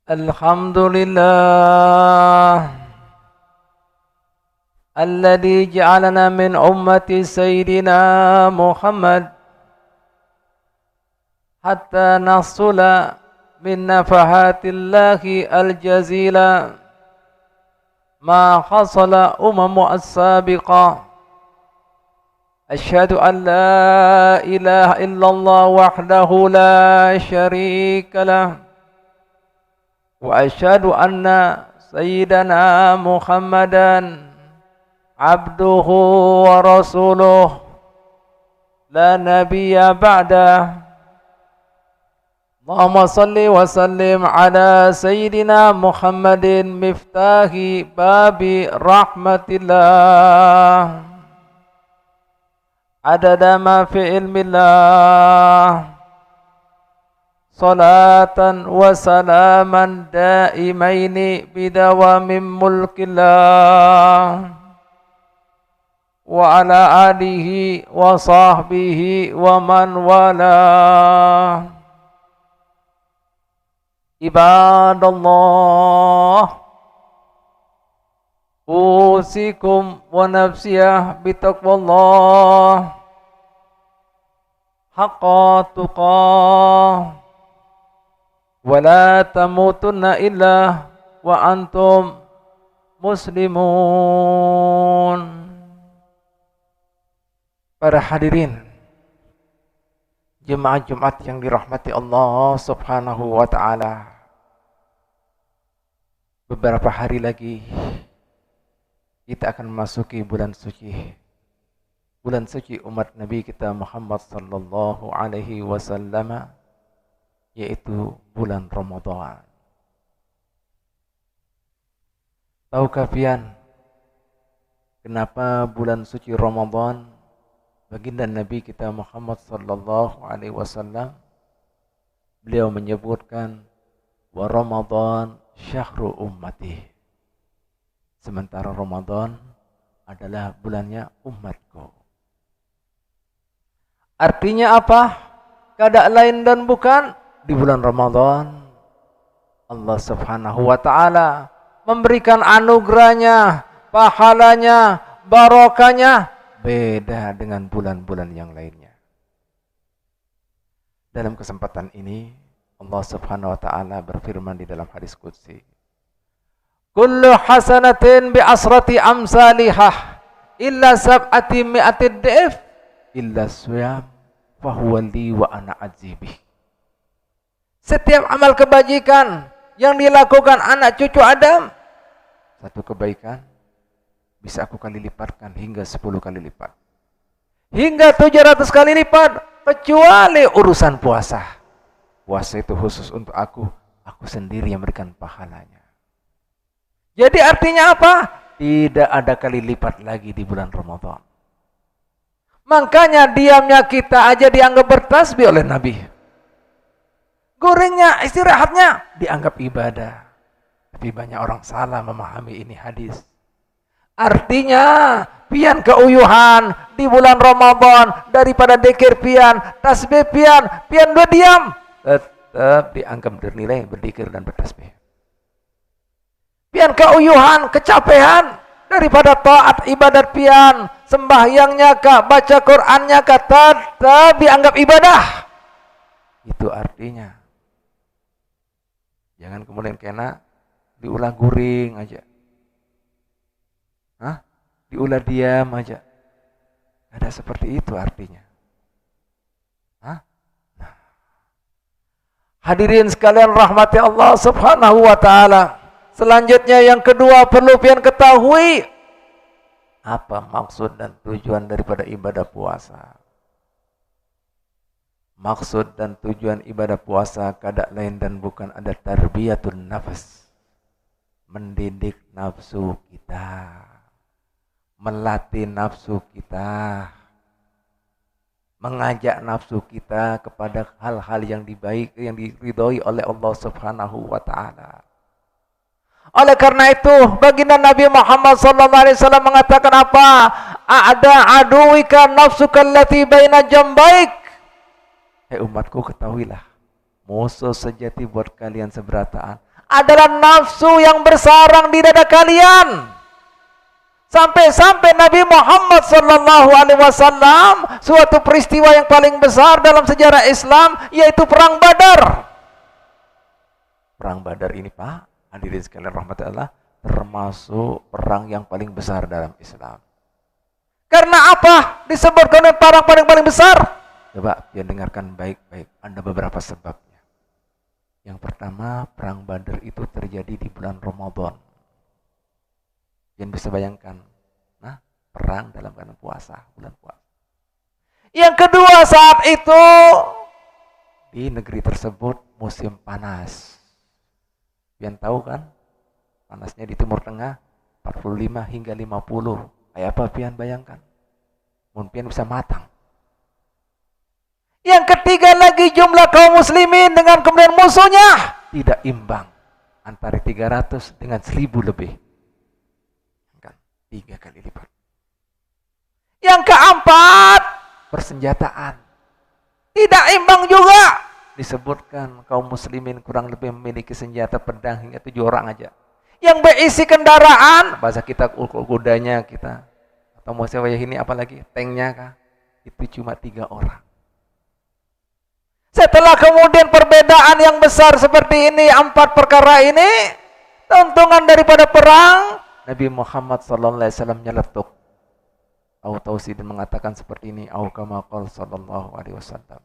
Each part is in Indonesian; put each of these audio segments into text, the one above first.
Alhamdulillah alladzi ja'alana min ummati sayyidina Muhammad hatta nasula min nafahatillahi al-jazila ma hasala umamu as-sabiqah. Asyhadu an la ilaha illallah wahdahu la syarika lah wa asyhadu anna sayyidana Muhammadan abduhu wa rasuluh la nabiyya ba'dah. Allahumma salli wa sallim ala sayyidina Muhammadin miftahi babi rahmatillah adada ma fi ilmillah salatan wa salaman daimaini bidawamin mulkillah wa ala alihi wa sahbihi wa man wala. Ibadallah, usikum wa nafsiyah bitaqwallah haqqa tuqah wa la tamutunna illa wa antum muslimun. Para hadirin jemaah Jumat yang dirahmati Allah Subhanahu wa ta'ala, beberapa hari lagi kita akan memasuki bulan suci umat Nabi kita Muhammad sallallahu alaihi wasallam, yaitu bulan Ramadan. Tahukah pian kenapa bulan suci Ramadan baginda Nabi kita Muhammad sallallahu alaihi wasallam beliau menyebutkan wa Ramadan syahru ummati, sementara Ramadan adalah bulannya umatku. Artinya apa? Kada lain dan bukan di bulan Ramadan Allah Subhanahu wa ta'ala memberikan anugerahnya, pahalanya, barokahnya beda dengan bulan-bulan yang lainnya. Dalam kesempatan ini Allah Subhanahu wa ta'ala berfirman di dalam hadis qudsi, kullu hasanatin bi asrati amsalihah illa sab'ati mi'atid da'if illa suyam fahuwa li wa ana ajibih. Setiap amal kebajikan yang dilakukan anak cucu Adam, satu kebaikan bisa aku kali lipatkan hingga 10 kali lipat, hingga 700 kali lipat, kecuali urusan puasa. Puasa itu khusus untuk aku sendiri yang memberikan pahalanya. Jadi artinya apa? Tidak ada kali lipat lagi di bulan Ramadan. Makanya diamnya kita aja dianggap bertasbih oleh Nabi. Gorengnya, istirahatnya dianggap ibadah. Tapi banyak orang salah memahami ini hadis. Artinya pian keuyuhan di bulan Ramadan daripada dekir pian, tasbih pian dua diam, tetap dianggap bernilai berdikir dan bertasbih. Pian keuyuhan, kecapean daripada taat ibadat pian, sembahyangnya kah, baca Qur'annya kah, tetap dianggap ibadah. Itu artinya jangan kemudian kena diulah guring aja. Diulah diam aja. Ada seperti itu artinya. Nah. Hadirin sekalian rahmati Allah Subhanahu wa ta'ala. Selanjutnya yang kedua perlu pian ketahui apa maksud dan tujuan daripada ibadah puasa. Maksud dan tujuan ibadah puasa kada lain dan bukan ada tarbiyatun nafas, mendidik nafsu kita, melatih nafsu kita, mengajak nafsu kita kepada hal-hal yang diridhoi oleh Allah Subhanahu wa ta'ala. Oleh karena itu baginda Nabi Muhammad SAW mengatakan apa? A'da aduwika nafsuka allati baina jambaik. Hei umatku, ketahuilah musuh sejati buat kalian seberataan adalah nafsu yang bersarang di dada kalian. Sampai-sampai Nabi Muhammad sallallahu alaihi wasallam, suatu peristiwa yang paling besar dalam sejarah Islam yaitu perang Badar. Perang Badar ini, Pak, hadirin sekalian rahmatullah, termasuk perang yang paling besar dalam Islam. Karena apa disebutkan perang paling besar? Coba ya dengarkan baik-baik, ada beberapa sebabnya. Yang pertama, perang Badar itu terjadi di bulan Ramadan. Yang bisa bayangkan, nah, perang dalam bulan puasa. Yang kedua, saat itu di negeri tersebut musim panas. Pian tahu kan, panasnya di Timur Tengah 45 hingga 50. Kayak apa pian bayangkan? Mungkin bisa matang. Yang ketiga lagi, jumlah kaum muslimin dengan kemudian musuhnya tidak imbang, antara 300 dengan 1000 lebih. 3 kali lipat. Yang keempat, persenjataan tidak imbang juga. Disebutkan kaum muslimin kurang lebih memiliki senjata pedang hingga 7 orang aja. Yang berisi kendaraan, bahasa kita kudanya kita, atau mau saya ini apalagi tanknya kah, itu cuma 3 orang. Setelah kemudian perbedaan yang besar seperti ini, 4 perkara ini, keuntungan daripada perang, Nabi Muhammad sallallahu alaihi wasallam nyeletuk. Tausidin mengatakan seperti ini, au kama qala sallallahu alaihi wasallam.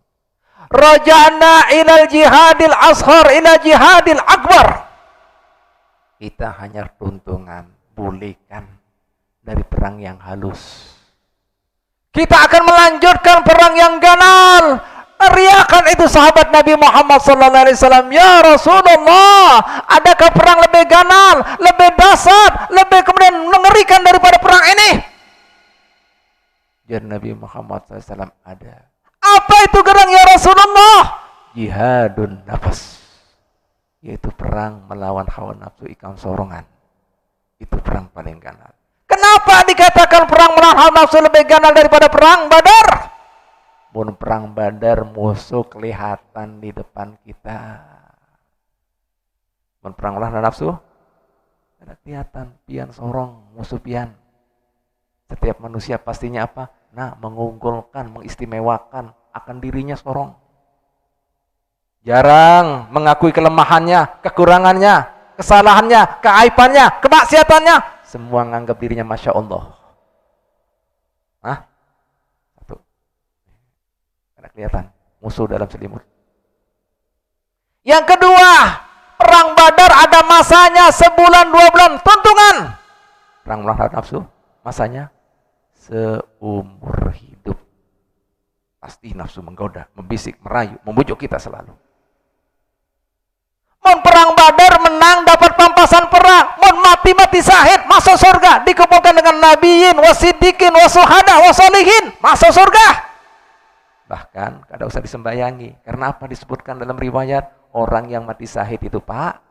Raja'na ilal jihadil ashar ila jihadil akbar. Kita hanya keuntungan, pulihkan dari perang yang halus. Kita akan melanjutkan perang yang ganal. Teriakan itu sahabat Nabi Muhammad sallallahu alaihi wasallam, "Ya Rasulullah, adakah perang lebih ganal, lebih dahsyat, lebih kemudian mengerikan daripada perang ini?" Jadi Nabi Muhammad SAW, ada. Apa itu gerang ya Rasulullah? Jihadun nafas, yaitu perang melawan hawa nafsu ikan sorongan. Itu perang paling ganal. Kenapa dikatakan perang melawan hawa nafsu lebih ganal daripada perang Badar? Pun perang Badar musuh kelihatan di depan kita. Pun perang melawan nafsu ada kelihatan, pian sorong musuh pian. Setiap manusia pastinya apa? Nah, mengunggulkan, mengistimewakan akan dirinya sorong. Jarang mengakui kelemahannya, kekurangannya, kesalahannya, keaibannya, kemaksiatannya. Semua menganggap dirinya Masya Allah. Hah? Satu. Ada kelihatan musuh dalam selimut. Yang kedua, perang Badar ada masanya sebulan 2 bulan tuntungan. Perang melawan nafsu masanya seumur hidup. Pasti nafsu menggoda, membisik, merayu, membujuk kita selalu. Mon perang Badar menang dapat pampasan perang, mon mati syahid masuk surga, dikumpulkan dengan nabiyin, wasiddiqin, wasuhada, wasolihin, masuk surga. Bahkan kada usah disembayangi. Karena apa disebutkan dalam riwayat, orang yang mati syahid itu, Pak,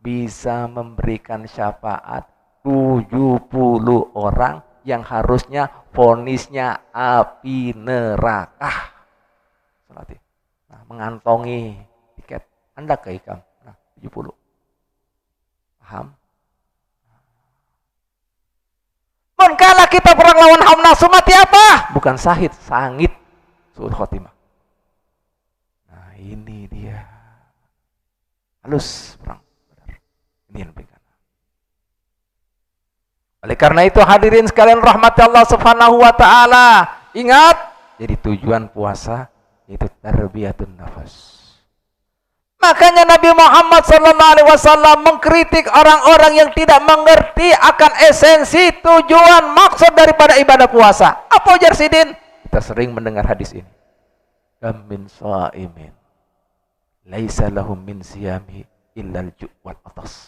bisa memberikan syafaat 70 orang yang harusnya vonisnya api neraka. Nah, mengantongi tiket Anda ke ikam. Nah, 70. Paham? Pun kala kita perang lawan hawa nafsu mati apa? Bukan syahid, sangit. Suul khotimah. Nah, ini dia. Halus perang. Ini yang lebih. Oleh karena itu hadirin sekalian rahmati Allah Subhanahu wa taala, ingat, jadi tujuan puasa itu tarbiyatun nafas. Makanya Nabi Muhammad sallallahu alaihi wasallam mengkritik orang-orang yang tidak mengerti akan esensi, tujuan, maksud daripada ibadah puasa. Apa ujar Sidin? Kita sering mendengar hadis ini. Kam min shaimin laisa lahum min siyami illal ju' wal atas.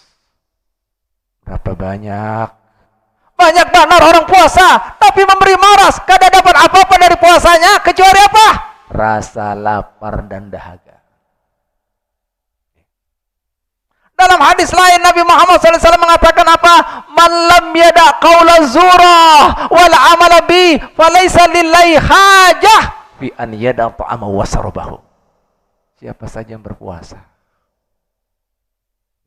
Berapa banyak benar orang puasa, tapi memberi maras, kada dapat apa-apa dari puasanya, kecuali apa? Rasa lapar dan dahaga. Dalam hadis lain Nabi Muhammad SAW mengatakan apa? Man lam yada qawla zura wal amala bi falaysa lillahi hajah fi an yada ta'ama wa sarabahu. Siapa saja yang berpuasa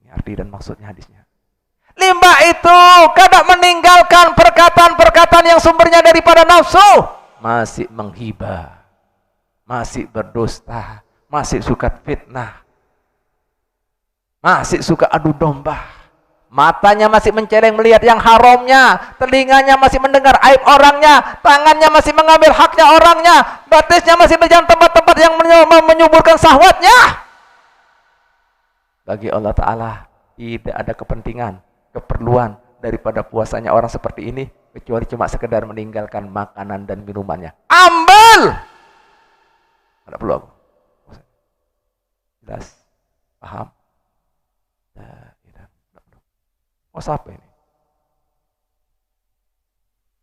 Ini arti dan maksudnya hadisnya. 5 itu kada meninggalkan perkataan-perkataan yang sumbernya daripada nafsu. Masih menghibah, masih berdusta, masih suka fitnah, masih suka adu domba. Matanya masih menceleng melihat yang haramnya, telinganya masih mendengar aib orangnya, tangannya masih mengambil haknya orangnya, batisnya masih berjalan tempat-tempat yang menyuburkan syahwatnya. Bagi Allah Ta'ala tidak ada kepentingan, keperluan daripada puasanya orang seperti ini kecuali cuma sekedar meninggalkan makanan dan minumannya. Ambil. Tidak perlu aku. Jelas? Paham? Puasa apa ini?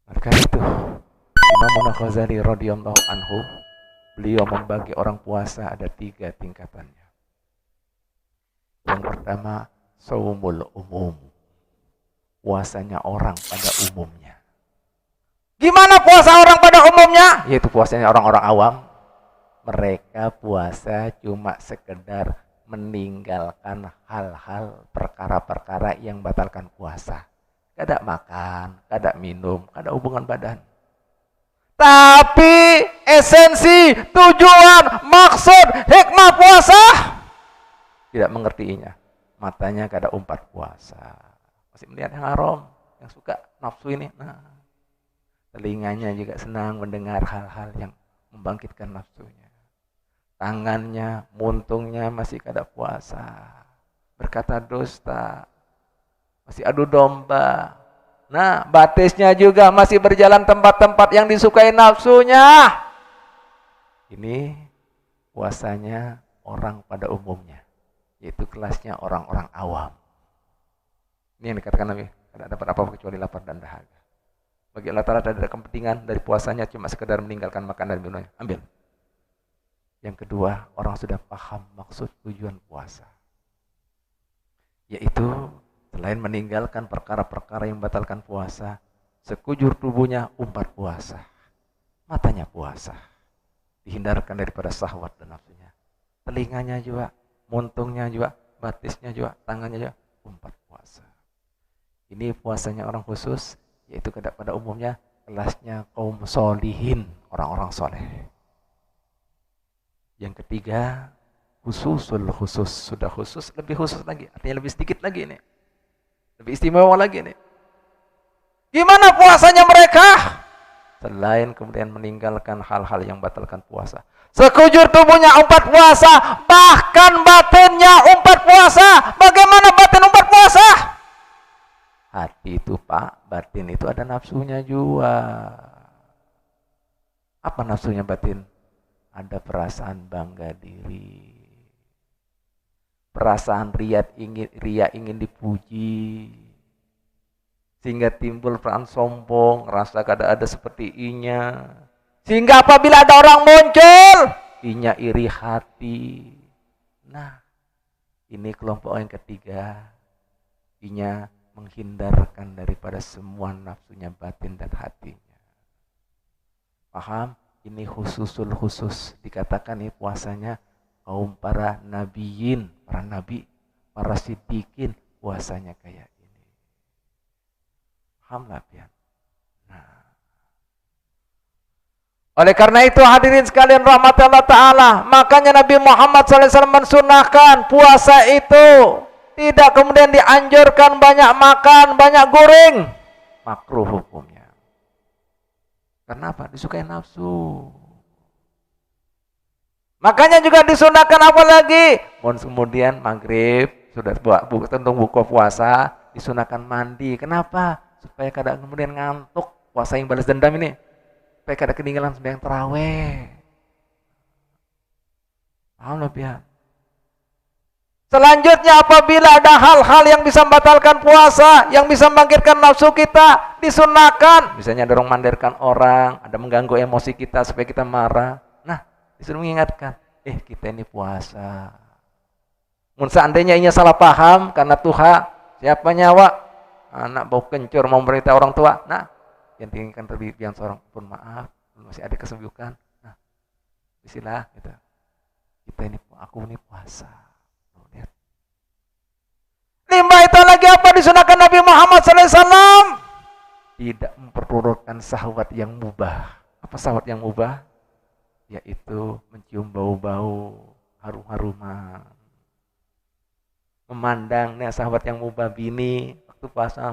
Maka itu Imam Ghazali radhiyallahu anhu, beliau membagi orang puasa ada 3 tingkatannya. Yang pertama, saumul umum. Puasanya orang pada umumnya. Gimana puasa orang pada umumnya? Yaitu puasanya orang-orang awam. Mereka puasa cuma sekedar meninggalkan hal-hal, perkara-perkara yang batalkan puasa. Kada makan, kada minum, kada hubungan badan. Tapi esensi, tujuan, maksud, hikmah puasa tidak mengertiinya. Matanya kada umpat puasa, masih melihat yang haram, yang suka nafsu ini. Nah, telinganya juga senang mendengar hal-hal yang membangkitkan nafsunya. Tangannya, muntungnya masih kada puasa, berkata dusta, masih adu domba. Nah, batisnya juga masih berjalan tempat-tempat yang disukai nafsunya. Ini puasanya orang pada umumnya, yaitu kelasnya orang-orang awam. Ini yang dikatakan Nabi, tidak dapat apa-apa kecuali lapar dan dahaga. Bagi Allah Ta'ala tidak ada kepentingan dari puasanya cuma sekedar meninggalkan makan dan minumnya. Ambil. Yang kedua, orang sudah paham maksud tujuan puasa, yaitu selain meninggalkan perkara-perkara yang membatalkan puasa, sekujur tubuhnya umpat puasa, matanya puasa, dihindarkan daripada syahwat dan nafsunya, telinganya juga, muntungnya juga, batisnya juga, tangannya juga umpat puasa. Ini puasanya orang khusus, yaitu pada umumnya kelasnya kaum solihin, orang-orang soleh. Yang ketiga, khususul khusus, sudah khusus, lebih khusus lagi, artinya lebih sedikit lagi ini, lebih istimewa lagi ini. Gimana puasanya mereka? Selain kemudian meninggalkan hal-hal yang batalkan puasa, sekujur tubuhnya umpat puasa, bahkan batinnya umpat puasa. Bagaimana batin umpat puasa? Hati itu Pak, batin itu ada nafsunya juga. Apa nafsunya batin? Ada perasaan bangga diri, perasaan ria ingin dipuji, sehingga timbul perasaan sombong, rasa kada ada seperti inya, sehingga apabila ada orang muncul, inya iri hati. Nah, ini kelompok yang ketiga, inya menghindarkan daripada semua nafsunya batin dan hatinya. Paham? Ini khususul khusus, dikatakan ini puasanya kaum para nabiyin, para nabi, para siddiqin, puasanya kayak ini. Paham lah pian? Nah, oleh karena itu hadirin sekalian rahmat Allah Ta'ala, makanya Nabi Muhammad SAW mensunahkan puasa itu tidak kemudian dianjurkan banyak makan, banyak goreng, makruh hukumnya. Karena apa? Disukai nafsu. Makanya juga disunahkan apa lagi? Kemudian maghrib sudah tentu buka puasa, disunahkan mandi. Kenapa? Supaya kada kemudian ngantuk. Puasa yang balas dendam ini, supaya kada ketinggalan sembahyang tarawih. Paham lah pihak. Selanjutnya apabila ada hal-hal yang bisa membatalkan puasa, yang bisa membangkitkan nafsu kita, disunahkan. Misalnya dorong mandirkan orang, ada mengganggu emosi kita supaya kita marah. Nah, disuruh mengingatkan, kita ini puasa. Mungkin seandainya ini salah paham karena Tuhan, siapa nyawa? Anak bau kencur mau memberitahu orang tua. Nah, yang tinggalkan terbibian seorang pun maaf, masih ada kesembuhan. Nah, bismillah gitu. Aku ini puasa. Lihat. Mbak itu lagi apa disunahkan Nabi Muhammad SAW? Tidak memperturutkan syahwat yang mubah. Apa syahwat yang mubah? Yaitu mencium bau-bau harum-haruman. Memandangnya syahwat yang mubah bini waktu puasa.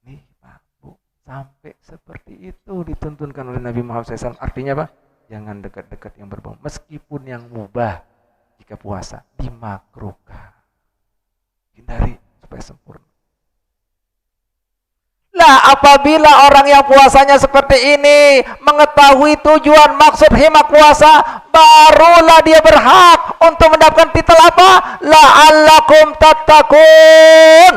Nih Pak Bu, sampai seperti itu dituntunkan oleh Nabi Muhammad SAW. Artinya apa? Jangan dekat-dekat yang berbau. Meskipun yang mubah jika puasa dimakruhkan. Hindari supaya sempurna. Lah apabila orang yang puasanya seperti ini mengetahui tujuan maksud hikmah puasa, barulah dia berhak untuk mendapatkan titel apa? La'allakum tattaqun.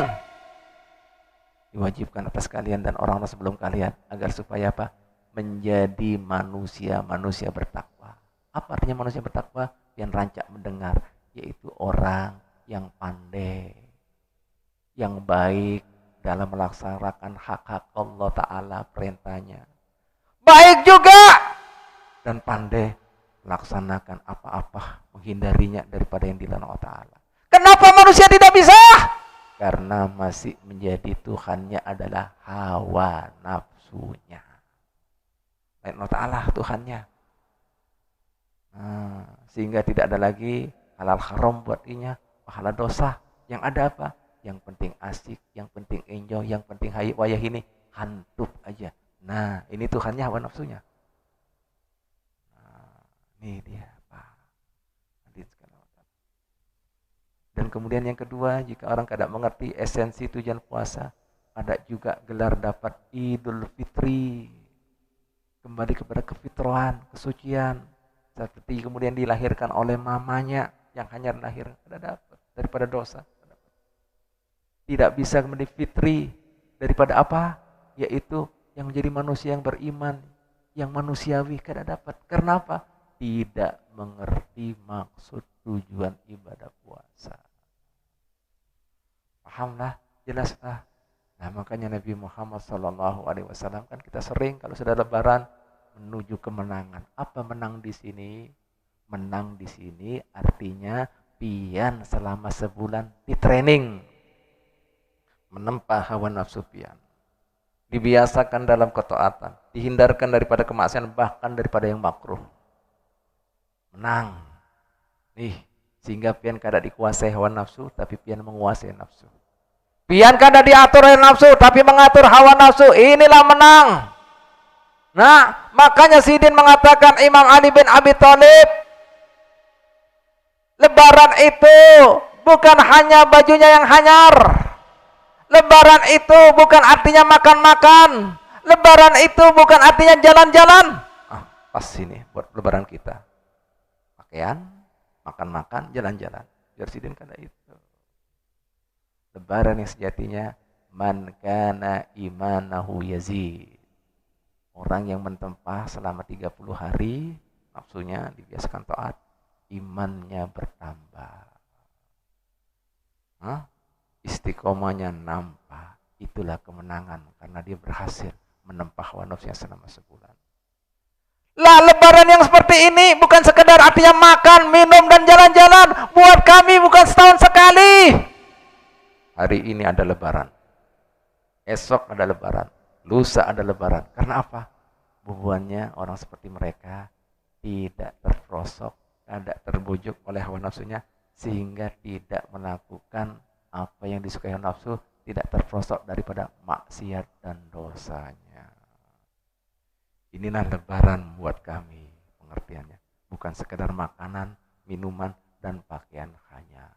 Diwajibkan atas kalian dan orang-orang sebelum kalian agar supaya apa? Menjadi manusia bertakwa. Apa artinya manusia bertakwa? Yang rancak mendengar, yaitu orang yang pandai, yang baik dalam melaksanakan hak-hak Allah Ta'ala perintahnya. Baik juga dan pandai melaksanakan apa-apa, menghindarinya daripada yang dilarang Allah Ta'ala. Kenapa manusia tidak bisa? Karena masih menjadi Tuhannya adalah hawa nafsunya. Lain Allah Ta'ala Tuhannya. Sehingga tidak ada lagi halal haram buat dirinya, pahala dosa. Yang ada apa? Yang penting asik, yang penting enjoy, yang penting hayat wayah ini hantup aja. Nah, ini Tuhannya hawa nafsunya. Ini dia Pak. Dan kemudian yang kedua, jika orang tidak mengerti esensi tujuan puasa, ada juga gelar dapat Idul Fitri. Kembali kepada kefitrahan, kesucian. Seperti kemudian dilahirkan oleh mamanya yang hanya lahir, tidak dapat daripada dosa. Tidak bisa kemudian fitri daripada apa? Yaitu yang menjadi manusia yang beriman, yang manusiawi, tidak dapat. Karena apa? Tidak mengerti maksud tujuan ibadah puasa. Pahamlah, jelaslah. Nah, makanya Nabi Muhammad SAW kan kita sering kalau sudah lebaran menuju kemenangan. Apa menang di sini? Menang di sini artinya pian selama sebulan di training. Menempa hawa nafsu pian. Dibiasakan dalam ketaatan, dihindarkan daripada kemaksiatan, bahkan daripada yang makruh. Menang. Nih, sehingga pian kada dikuasai hawa nafsu, tapi pian menguasai nafsu. Pian kada diatur oleh nafsu, tapi mengatur hawa nafsu. Inilah menang. Nah, makanya Sidin mengatakan Imam Ali bin Abi Thalib, lebaran itu bukan hanya bajunya yang hanyar. Lebaran itu bukan artinya makan-makan. Lebaran itu bukan artinya jalan-jalan. Pas ini buat lebaran kita. Pakaian, makan-makan, jalan-jalan. Biar Sidin kada itu. Lebaran yang sejatinya man kana imanahu yazid. Orang yang mentempa selama 30 hari, nafsunya dibiasakan taat, imannya bertambah. Istiqomahnya nampak. Itulah kemenangan, karena dia berhasil menempa hawa nafsunya selama sebulan. Lah, lebaran yang seperti ini bukan sekedar artinya makan, minum, dan jalan-jalan. Buat kami bukan setahun sekali. Hari ini ada lebaran. Esok ada lebaran. Lusa ada lebaran. Karena apa? Bubuannya orang seperti mereka tidak terprosok, tidak terbujuk oleh hawa nafsunya, sehingga tidak melakukan apa yang disukai hawa nafsu, tidak terprosok daripada maksiat dan dosanya. Inilah lebaran buat kami pengertiannya. Bukan sekedar makanan, minuman, dan pakaian hanya.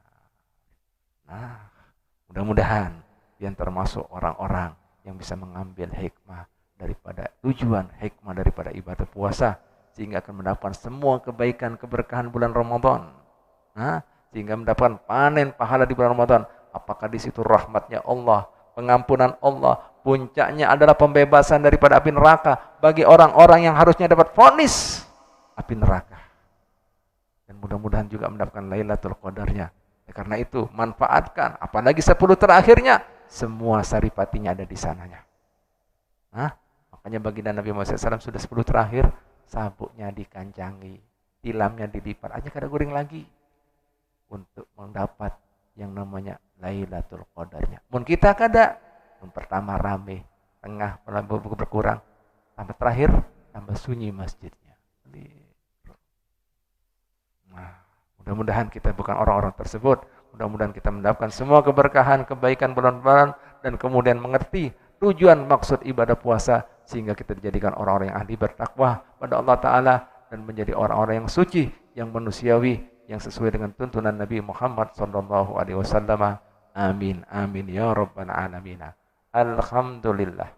Nah, mudah-mudahan yang termasuk orang-orang yang bisa mengambil hikmah daripada tujuan hikmah daripada ibadah puasa, sehingga akan mendapatkan semua kebaikan keberkahan bulan Ramadan. Sehingga mendapatkan panen pahala di bulan Ramadan. Apakah di situ rahmatnya Allah, pengampunan Allah, puncaknya adalah pembebasan daripada api neraka bagi orang-orang yang harusnya dapat vonis api neraka. Dan mudah-mudahan juga mendapatkan Lailatul Qadarnya. Karena itu manfaatkan, apalagi 10 terakhirnya, semua saripatinya ada di sananya. Makanya baginda Nabi Muhammad SAW sudah 10 terakhir, sabuknya dikancangi, tilamnya dilipat, aja kada guring lagi untuk mendapat yang namanya Lailatul Qadarnya. Mun kita kada, mun pertama rame, tengah berkurang, sampai terakhir tambah sunyi masjidnya. Nah, mudah-mudahan kita bukan orang-orang tersebut. Mudah-mudahan kita mendapatkan semua keberkahan, kebaikan bulan-bulan, dan kemudian mengerti tujuan maksud ibadah puasa, sehingga kita dijadikan orang-orang yang ahli bertakwa pada Allah Ta'ala, dan menjadi orang-orang yang suci, yang manusiawi, yang sesuai dengan tuntunan Nabi Muhammad sallallahu alaihi wasallam. Amin amin ya rabbal alamin. Alhamdulillah.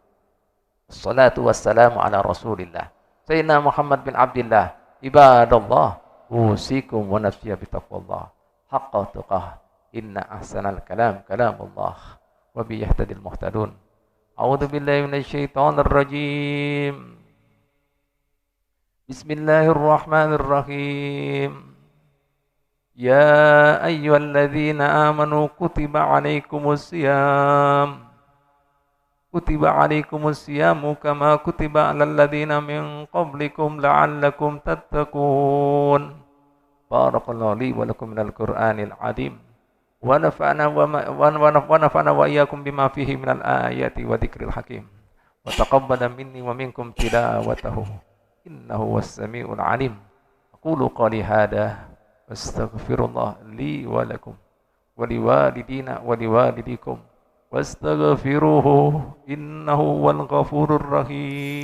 Assalatu wassalamu ala Rasulillah Sayyidina Muhammad bin Abdullah. Ibadallah, usikum wa nafsiya bitaqwallah haqqa tuqah. Inna ahsanal kalam kalamullah wa bi yahtadil muhtadun. A'udzu billahi minasyaitonir rajim. Bismillahirrahmanirrahim. Ya ayyuhalladzina amanu kutiba alaikumus siyamu kama kutiba alal ladzina min qablikum la'allakum tattaqun. Barakallahu li wa lakum minal Qur'anil azim. Wa nafa'ana wa iyyakum bima fihi minal ayati wa dzikril hakim. Wa taqabbala minni wa minkum tilawatahu. Innahu was-sami'ul 'alim. Aqulu qali hadha astaghfirullah li wa lakum wa liwalidina wa liwalidikum wastaghfiruhu innahu wal ghafurur rahim.